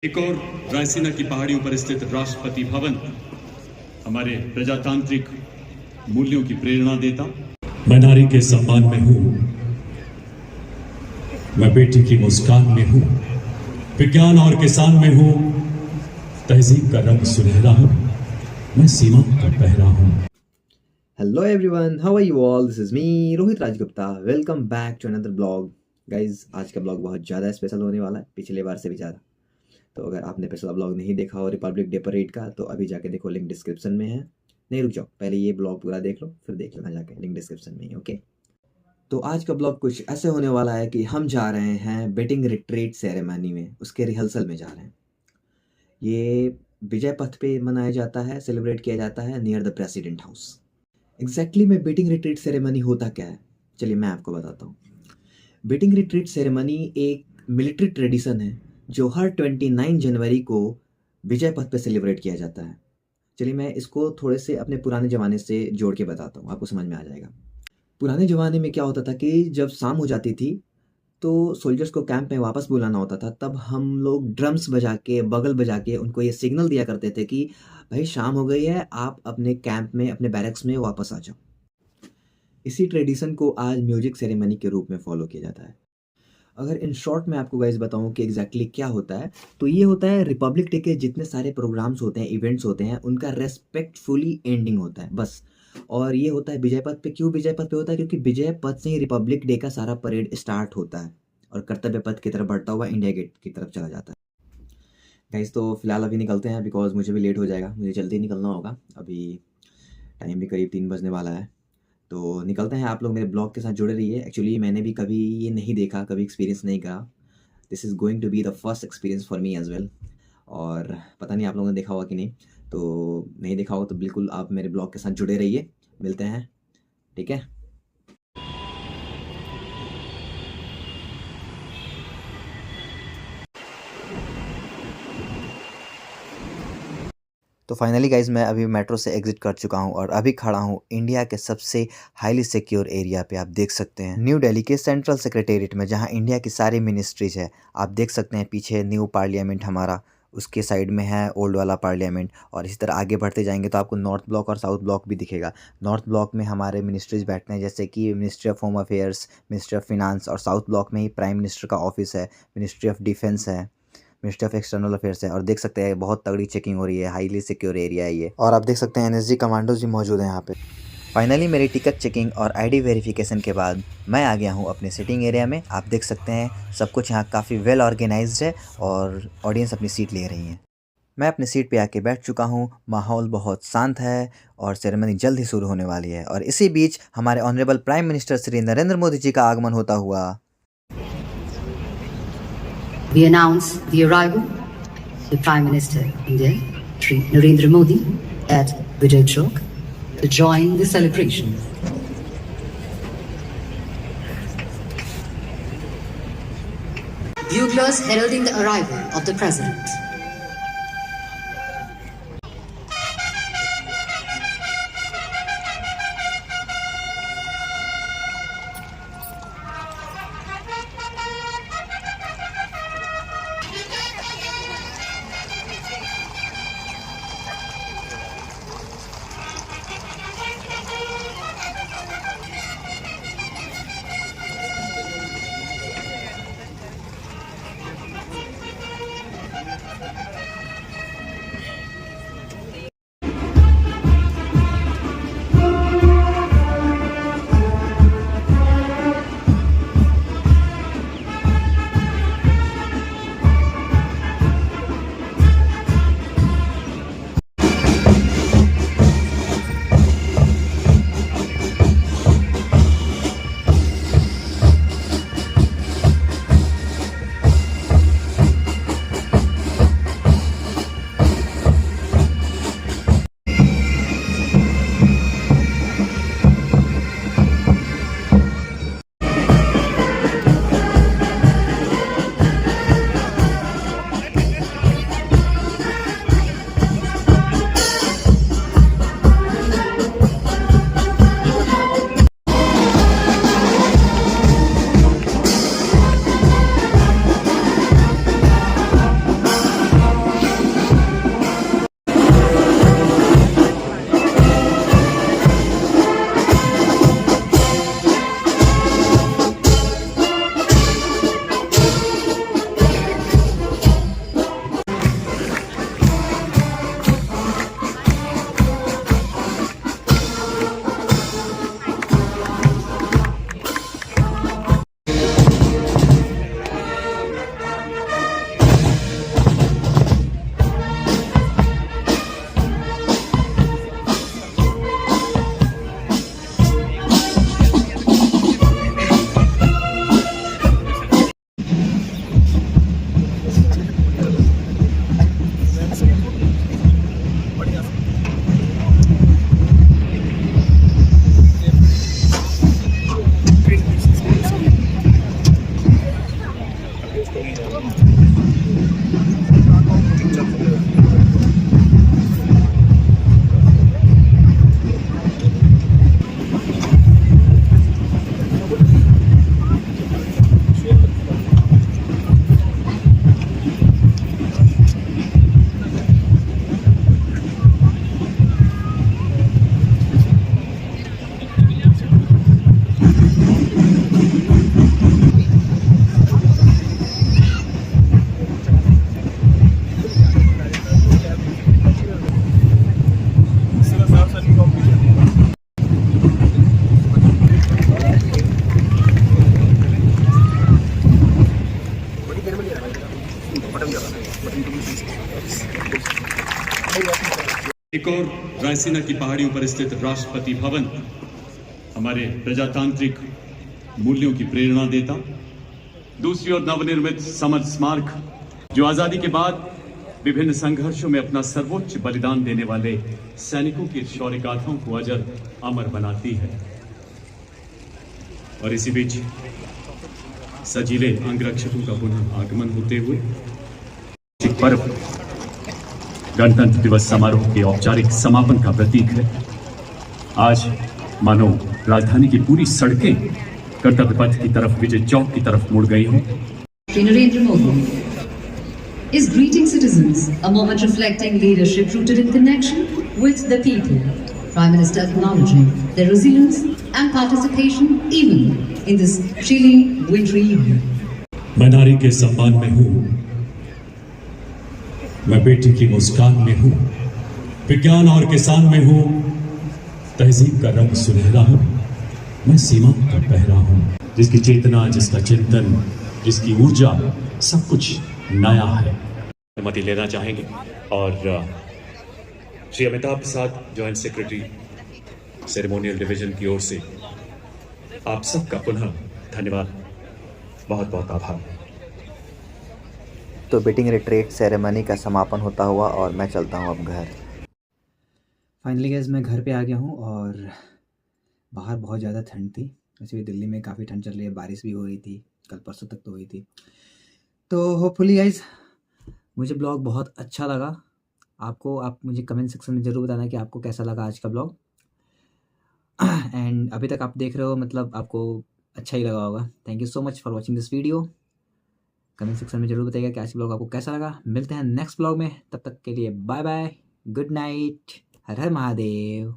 एक और रायसीना की पहाड़ियों पर स्थित राष्ट्रपति भवन हमारे प्रजातांत्रिक मूल्यों की प्रेरणा देता। मैं नारी के सम्मान में हूं, मैं बेटी की मुस्कान में हूं, विज्ञान और किसान में हूं, तहजीब का रंग सुनहरा हूं, मैं सीमा का पहरा हूं। Hello everyone, how are you all? This is me, Rohit Rajgupta. Welcome back to another blog. Guys, आज का ब्लॉग बहुत ज़्यादा स्पेशल होने वाला है, पिछले बार से भी ज़्यादा। तो अगर आपने पिछला ब्लॉग नहीं देखा हो रिपब्लिक डे परेड का, तो अभी जाके देखो, लिंक डिस्क्रिप्शन में है। नहीं, रुक जाओ, पहले ये ब्लॉग पूरा देख लो, फिर देख लेना जाके, लिंक डिस्क्रिप्शन में ही। ओके, तो आज का ब्लॉग कुछ ऐसे होने वाला है कि हम जा रहे हैं बेटिंग रिट्रीट सेरेमनी में, उसके रिहर्सल में जा रहे हैं। ये विजय पथ पे मनाया जाता है, सेलिब्रेट किया जाता है near the president house. Exactly में बेटिंग रिट्रीट सेरेमनी होता क्या है, चलिए मैं आपको बताता हूँ। बेटिंग रिट्रीट सेरेमनी एक मिलिट्री ट्रेडिशन है जो हर 29 जनवरी को विजय पथ पे सेलिब्रेट किया जाता है। चलिए मैं इसको थोड़े से अपने पुराने ज़माने से जोड़ के बताता हूँ, आपको समझ में आ जाएगा। पुराने ज़माने में क्या होता था कि जब शाम हो जाती थी तो सोल्जर्स को कैंप में वापस बुलाना होता था। तब हम लोग ड्रम्स बजा के, बगल बजा के उनको ये सिग्नल दिया करते थे कि भाई शाम हो गई है, आप अपने कैंप में, अपने बैरक्स में वापस आ जाओ। इसी ट्रेडिशन को आज म्यूजिक सेरेमनी के रूप में फॉलो किया जाता है। अगर इन शॉर्ट में आपको गाइस बताऊं कि एग्जैक्टली क्या होता है, तो ये होता है रिपब्लिक डे के जितने सारे प्रोग्राम्स होते हैं, इवेंट्स होते हैं, उनका रेस्पेक्टफुली एंडिंग होता है बस। और ये होता है विजय पथ पे। क्यों विजय पथ पे होता है? क्योंकि विजय पथ से ही रिपब्लिक डे का सारा परेड स्टार्ट होता है और कर्तव्य पथ की तरफ बढ़ता हुआ इंडिया गेट की तरफ चला जाता है। गाइस, तो फिलहाल अभी निकलते हैं, बिकॉज मुझे भी लेट हो जाएगा, मुझे जल्दी निकलना होगा। अभी टाइम भी करीब 3 बजने वाला है, तो निकलते हैं। आप लोग मेरे ब्लॉग के साथ जुड़े रहिए। एक्चुअली मैंने भी कभी ये नहीं देखा, कभी एक्सपीरियंस नहीं करा। This is going to be the first experience for me as well. और पता नहीं आप लोगों ने देखा होगा कि नहीं, तो नहीं देखा होगा तो बिल्कुल आप मेरे ब्लॉग के साथ जुड़े रहिए। मिलते हैं, ठीक है। तो फाइनली गाइज मैं अभी मेट्रो से एग्जिट कर चुका हूँ और अभी खड़ा हूँ इंडिया के सबसे हाईली सिक्योर एरिया पे। आप देख सकते हैं न्यू दिल्ली के सेंट्रल सेक्रेटेरिएट में, जहाँ इंडिया की सारी मिनिस्ट्रीज है। आप देख सकते हैं पीछे न्यू पार्लियामेंट हमारा, उसके साइड में है ओल्ड वाला पार्लियामेंट। और इसी तरह आगे बढ़ते जाएंगे तो आपको नॉर्थ ब्लॉक और साउथ ब्लॉक भी दिखेगा। नॉर्थ ब्लॉक में हमारे मिनिस्ट्रीज बैठते हैं, जैसे कि ministry of home affairs, ministry of finance. और साउथ ब्लॉक में ही प्राइम मिनिस्टर का ऑफिस है, मिनिस्ट्री ऑफ डिफेंस है, मिनिस्ट्री ऑफ एक्सटर्नल अफेयर्स है। और देख सकते हैं बहुत तगड़ी चेकिंग हो रही है, हाईली सिक्योर एरिया है ये। और आप देख सकते हैं एनएसजी कमांडोज भी मौजूद हैं यहाँ पे। फाइनली मेरी टिकट चेकिंग और आईडी वेरिफिकेशन के बाद मैं आ गया हूँ अपने सिटिंग एरिया में। आप देख सकते हैं सब कुछ यहाँ काफ़ी वेल ऑर्गेनाइज्ड है और ऑडियंस अपनी सीट ले रही है। मैं अपनी सीट पे आके बैठ चुका हूँ। माहौल बहुत शांत है और सेरेमनी जल्द ही शुरू होने वाली है। और इसी बीच हमारे honourable prime minister Shri Narendra Modi ji का आगमन होता हुआ। We announce the arrival of the Prime Minister of India, Shri Narendra Modi, at Vijay Chowk to join the celebration. Buglers heralding the arrival of the President. एक और रायसीना की पहाड़ियों पर स्थित राष्ट्रपति भवन हमारे प्रजातांत्रिक मूल्यों की प्रेरणा देता। दूसरी ओर नवनिर्मित समर स्मारक जो आजादी के बाद विभिन्न संघर्षों में अपना सर्वोच्च बलिदान देने वाले सैनिकों की शौर्य गाथाओं को अजर अमर बनाती है। और इसी बीच सजीले अंगरक्षकों का पुनः आगमन होते हुए एक पर्व गणतंत्र दिवस समारोह के औपचारिक समापन का प्रतीक है। आज मानो राजधानी की पूरी सड़कें कर्तव्य पथ की तरफ, विजय चौक की तरफ मुड़ गई हों। Shri Narendra Modi is greeting citizens, a moment reflecting leadership rooted in connection with the people. Prime Minister acknowledging their resilience and participation even in this chilly wintry evening. मैं नारी के सम्मान में हूँ, मैं बेटी की मुस्कान में हूँ, विज्ञान और किसान में हूँ, तहजीब का रंग सुनहरा हूँ, मैं सीमांत का पहरा हूँ। जिसकी चेतना, जिसका चिंतन, जिसकी ऊर्जा, सब कुछ नया है। अनुमति लेना चाहेंगे और श्री अमिताभ प्रसाद, जॉइंट सेक्रेटरी सेरेमोनियल डिवीजन की ओर से आप सबका पुनः धन्यवाद, बहुत बहुत आभार। तो बेटिंग रिट्रीट सेरेमनी का समापन होता हुआ और मैं चलता हूँ अब घर। फाइनली गाइस मैं घर पे आ गया हूँ और बाहर बहुत ज़्यादा ठंड थी। वैसे भी दिल्ली में काफ़ी ठंड चल रही है, बारिश भी हो रही थी, कल परसों तक तो हुई थी। तो होपफुली गाइस मुझे ब्लॉग बहुत अच्छा लगा। आप मुझे कमेंट सेक्शन में ज़रूर बताना कि आपको कैसा लगा आज का ब्लॉग। एंड अभी तक आप देख रहे हो, मतलब आपको अच्छा ही लगा होगा। Thank you so much for watching this video. Comment section में ज़रूर बताइएगा कि आज का ब्लॉग आपको कैसा लगा। मिलते हैं नेक्स्ट ब्लॉग में, तब तक के लिए बाय बाय, गुड नाइट, हर हर महादेव।